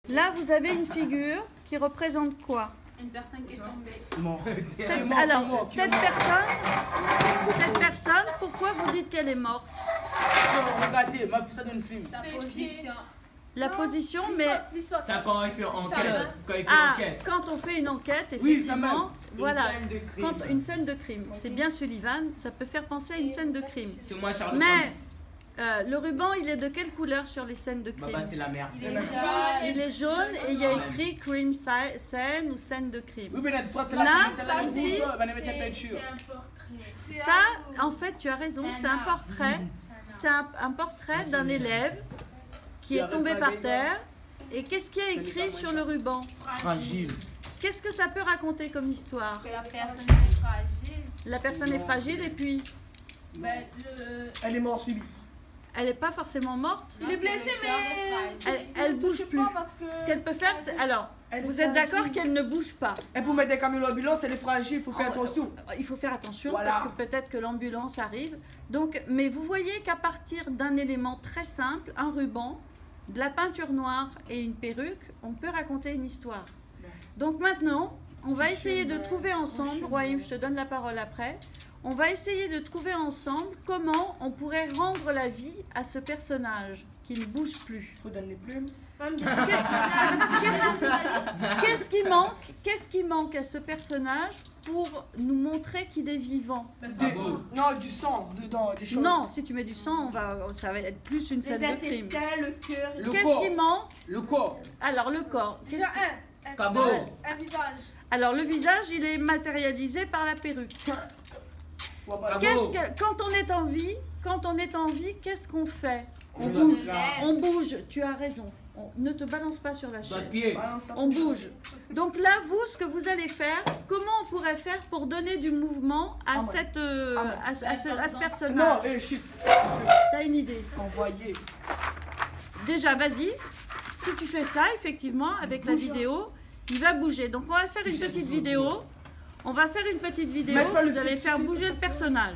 Là, vous avez une figure qui représente quoi? Une personne qui est tombée. Alors, cette personne, pourquoi vous dites qu'elle est morte? Regardez, m'a fait ça dans une film. Sa position. La position, mais... Ça quand il fait enquête. Quand on fait une enquête, Oui, ça effectivement, même. voilà, Une scène de crime. quand une scène de crime. C'est bien Sullivan, ça peut faire penser à une scène de crime. C'est moi Charles Mais le ruban, il est de quelle couleur sur les scènes de crime? c'est la merde. Il est jaune. Il est jaune et il y a écrit crime scene ou scène de crime. Oui, mais toi, c'est Là, c'est ça, si, ça, en fait, tu as raison, c'est un portrait. C'est un portrait d'un élève qui est tombé par terre. Et qu'est-ce qui est écrit sur le ruban? Fragile. Qu'est-ce que ça peut raconter comme histoire? Que la personne est fragile. La personne est fragile et puis Elle est morte subite. elle n'est pas forcément morte. Il est blessé, mais Elle bouge plus. Ce qu'elle peut faire, c'est... Alors, vous êtes d'accord qu'elle ne bouge pas? Et pour mettre des camions à l'ambulance, elle est fragile, il faut faire attention. Il faut faire attention Voilà. parce que peut-être que l'ambulance arrive. Donc, mais vous voyez qu'à partir d'un élément très simple, un ruban, de la peinture noire et une perruque, on peut raconter une histoire. Donc maintenant, on va essayer de trouver ensemble, Royim, je te donne la parole après, on va essayer de trouver ensemble comment on pourrait rendre la vie à ce personnage qui ne bouge plus. Il faut donner les plumes. Qu'est-ce qui manque à ce personnage pour nous montrer qu'il est vivant? Non, du sang dedans, des choses. Non, si tu mets du sang, ça va être plus une scène de crime. le cœur. Qu'est-ce qui manque? Le corps. Alors le corps. Un visage. Alors le visage, il est matérialisé par la perruque. Quand on est en vie, qu'est-ce qu'on fait? On bouge. On bouge. Tu as raison. Ne te balance pas sur la chaise. On bouge. Donc là, vous, ce que vous allez faire, comment on pourrait faire pour donner du mouvement à ce personnage? Non, chut. T'as une idée? Envoyez. Déjà, vas-y. Si tu fais ça, effectivement, avec la vidéo, il va bouger. Donc on va faire une petite vidéo. On va faire une petite vidéo. Vous allez faire bouger le personnage.